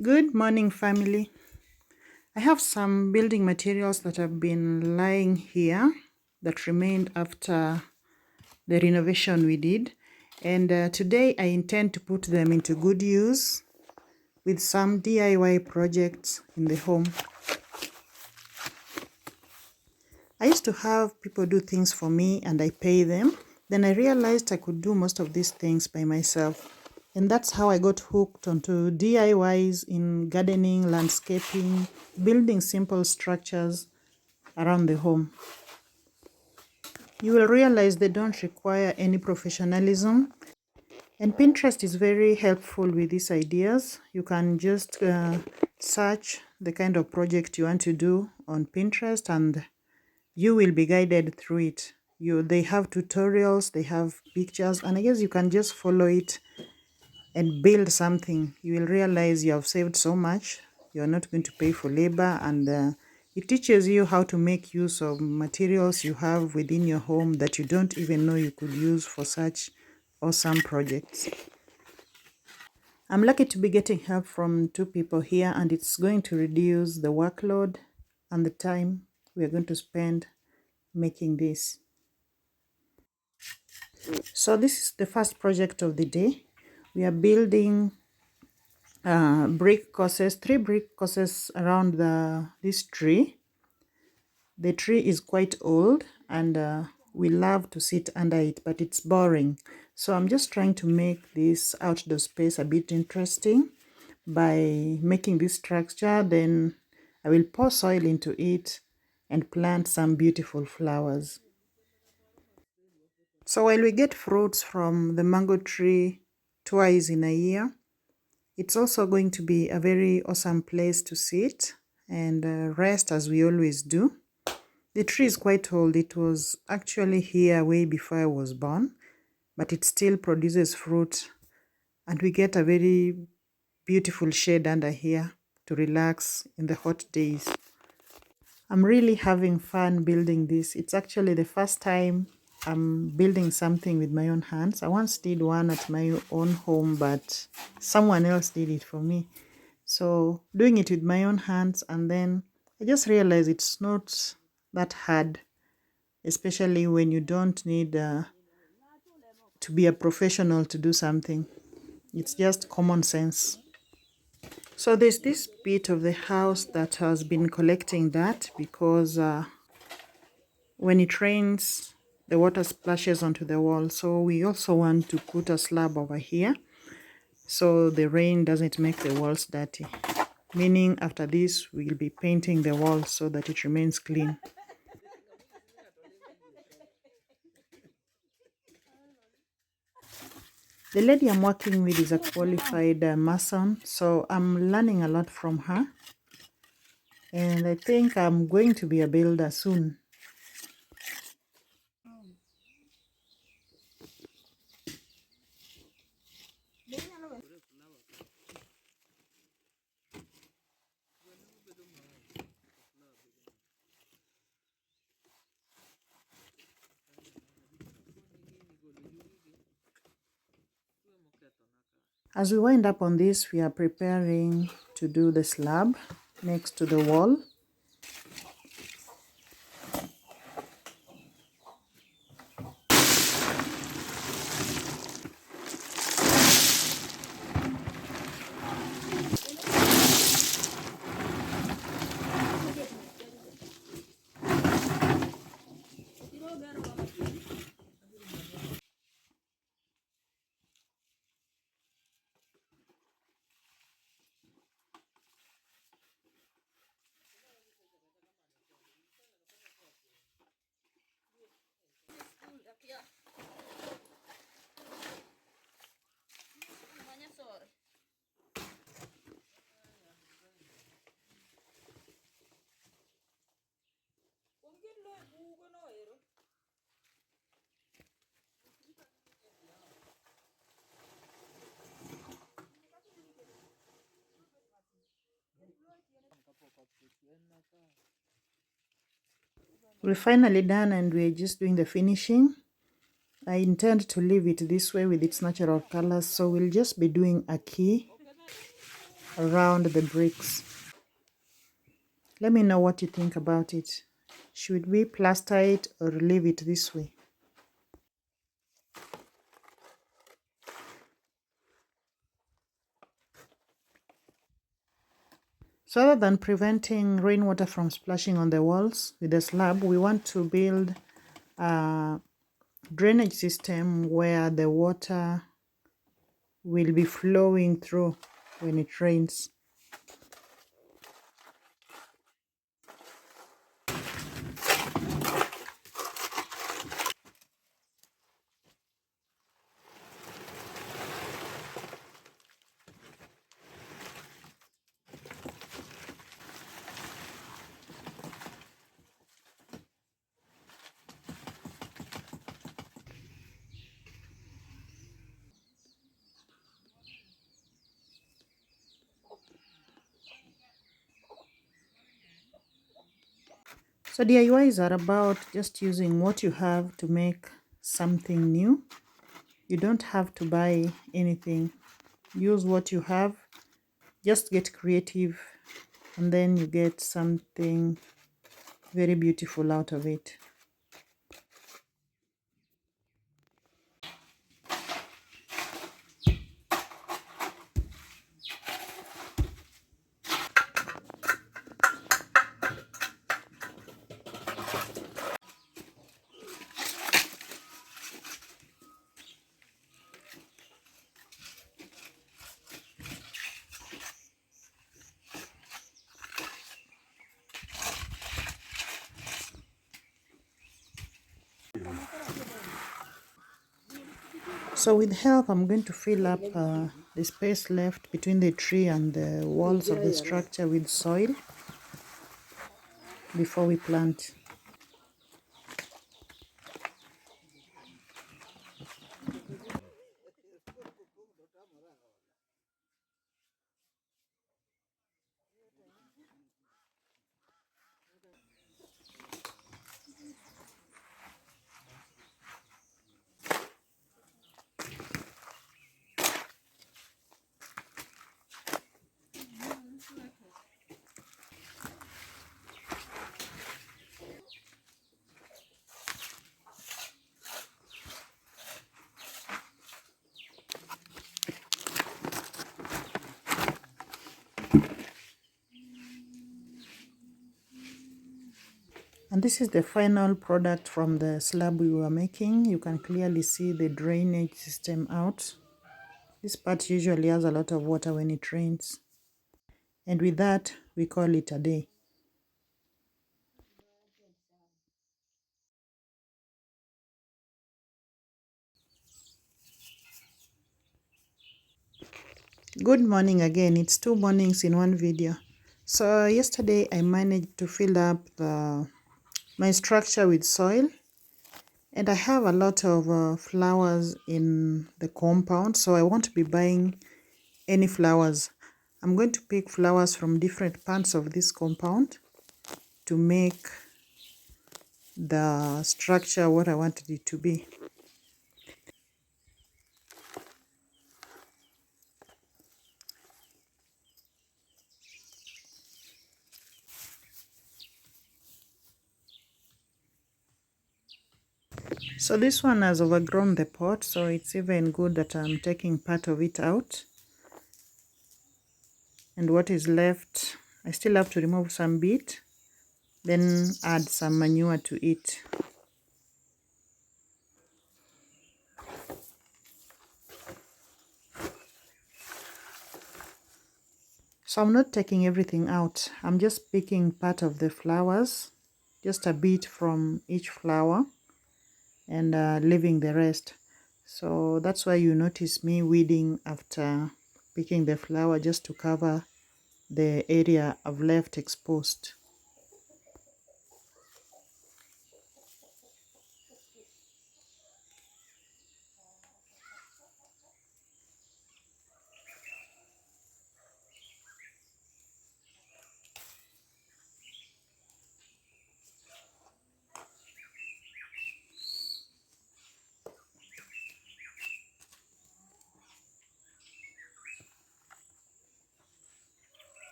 Good morning, family. I have some building materials that have been lying here that remained after the renovation we did. And today I intend to put them into good use with some DIY projects in the home. I used to have people do things for me and I pay them. Then I realized I could do most of these things by myself. And that's how I got hooked onto DIYs in gardening, landscaping, building simple structures around the home. You will realize they don't require any professionalism. And Pinterest is very helpful with these ideas. You can just search the kind of project you want to do on Pinterest and you will be guided through it. They have tutorials, they have pictures, and I guess you can just follow it and build something. You will realize you have saved so much. You are not going to pay for labor, and it teaches you how to make use of materials you have within your home that you don't even know you could use for such awesome projects. I'm lucky to be getting help from two people here, and it's going to reduce the workload and the time we are going to spend making this. So this is the first project of the day. We are building brick courses, 3 brick courses around this tree. The tree is quite old and we love to sit under it, but it's boring. So I'm just trying to make this outdoor space a bit interesting by making this structure. Then I will pour soil into it and plant some beautiful flowers. So while we get fruits from the mango tree twice in a year, it's also going to be a very awesome place to sit and rest as we always do. The tree is quite old. It was actually here way before I was born, but it still produces fruit and we get a very beautiful shade under here to relax in the hot days. I'm really having fun building this. It's actually the first time I'm building something with my own hands. I once did one at my own home, but someone else did it for me. So doing it with my own hands, and then I just realized it's not that hard, especially when you don't need to be a professional to do something. It's just common sense. So there's this bit of the house that has been collecting dirt because when it rains, the water splashes onto the wall. So we also want to put a slab over here so the rain doesn't make the walls dirty. Meaning after this, we'll be painting the walls so that it remains clean. The lady I'm working with is a qualified mason, so I'm learning a lot from her. And I think I'm going to be a builder soon. As we wind up on this, we are preparing to do the slab next to the wall. We're finally done and we're just doing the finishing. I intend to leave it this way with its natural colors, so we'll just be doing a key around the bricks. Let me know what you think about it. Should we plaster it or leave it this way? So other than preventing rainwater from splashing on the walls with the slab, we want to build a drainage system where the water will be flowing through when it rains. So DIYs are about just using what you have to make something new. You don't have to buy anything. Use what you have. Just get creative, and then you get something very beautiful out of it. So with help, I'm going to fill up the space left between the tree and the walls of the structure with soil before we plant. And this is the final product from the slab we were making. You can clearly see the drainage system out. This part usually has a lot of water when it rains. And with that, we call it a day. Good morning again. It's 2 mornings in one video. So yesterday I managed to fill up my structure with soil, and I have a lot of flowers in the compound, so I won't be buying any flowers. I'm going to pick flowers from different parts of this compound to make the structure what I wanted it to be. So this one has overgrown the pot, so it's even good that I'm taking part of it out. And what is left, I still have to remove some bit, then add some manure to it. So I'm not taking everything out. I'm just picking part of the flowers, just a bit from each flower, and leaving the rest. So that's why you notice me weeding after picking the flower, just to cover the area I've left exposed.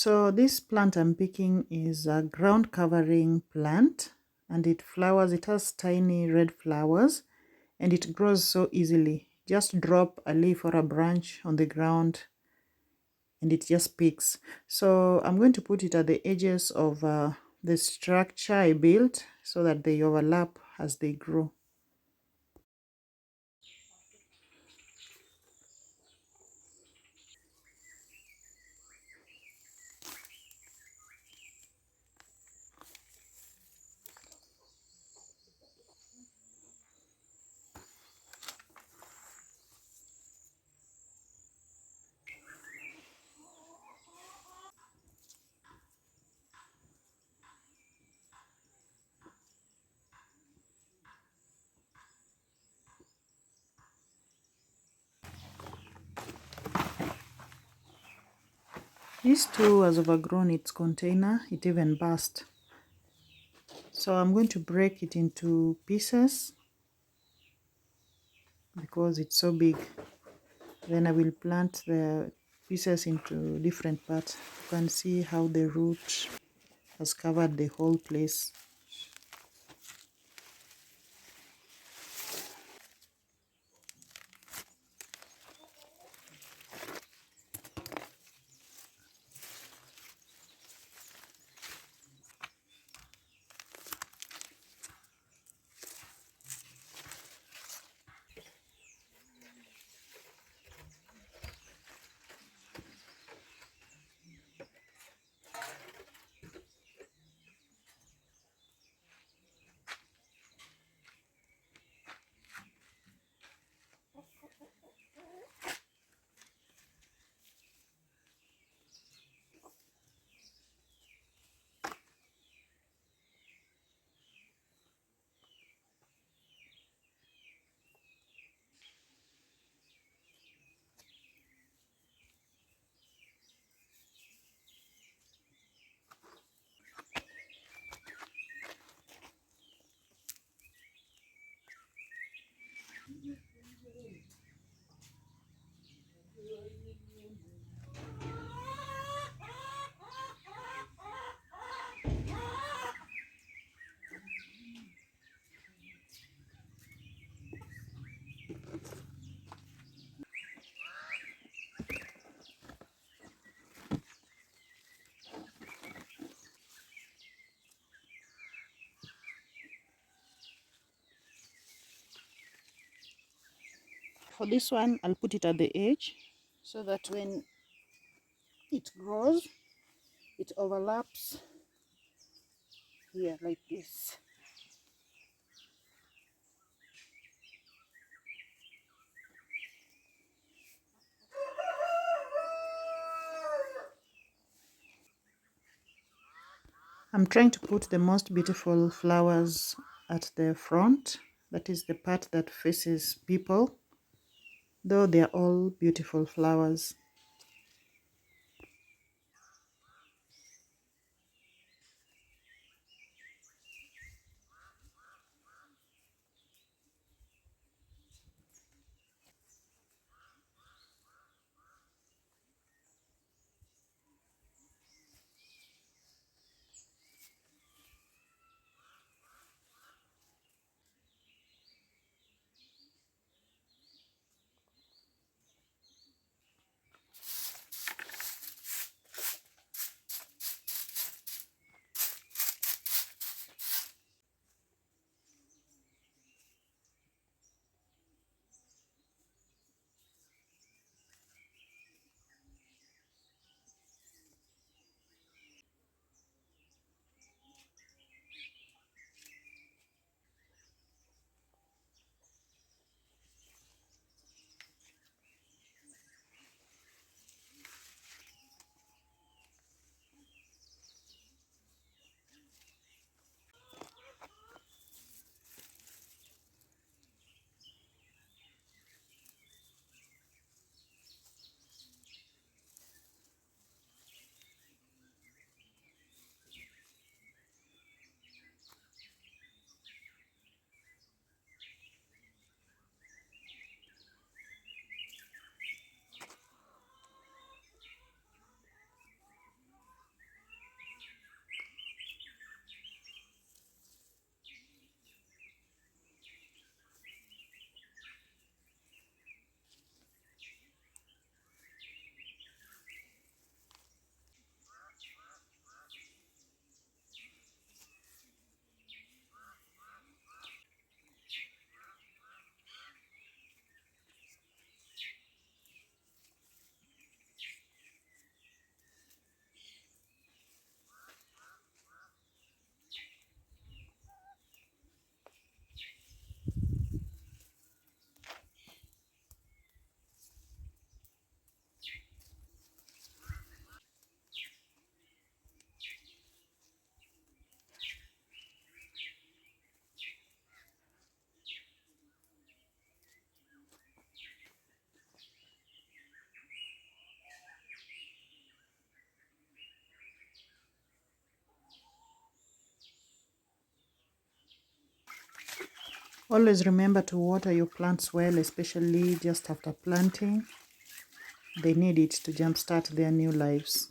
So this plant I'm picking is a ground covering plant, and it flowers. It has tiny red flowers and it grows so easily. Just drop a leaf or a branch on the ground and it just picks. So I'm going to put it at the edges of the structure I built so that they overlap as they grow. This too has overgrown its container, it even burst. So I'm going to break it into pieces because it's so big. Then I will plant the pieces into different parts. You can see how the root has covered the whole place. For this one, I'll put it at the edge so that when it grows, it overlaps here like this. I'm trying to put the most beautiful flowers at the front. That is the part that faces people, though they're all beautiful flowers. Always remember to water your plants well, especially just after planting. They need it to jumpstart their new lives.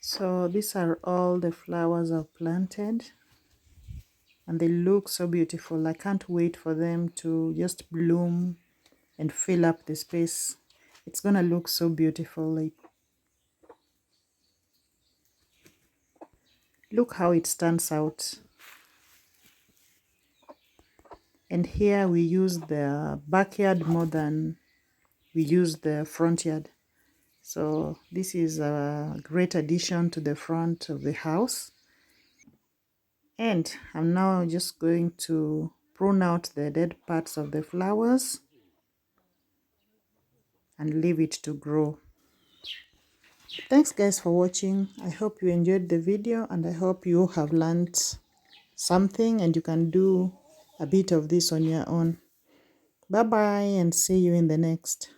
So these are all the flowers I've planted, and they look so beautiful. I can't wait for them to just bloom and fill up the space. It's gonna look so beautiful. Like, look how it stands out. And here we use the backyard more than we use the front yard. So this is a great addition to the front of the house. And I'm now just going to prune out the dead parts of the flowers and leave it to grow. Thanks guys for watching. I hope you enjoyed the video, and I hope you have learned something and you can do a bit of this on your own. Bye bye, and see you in the next.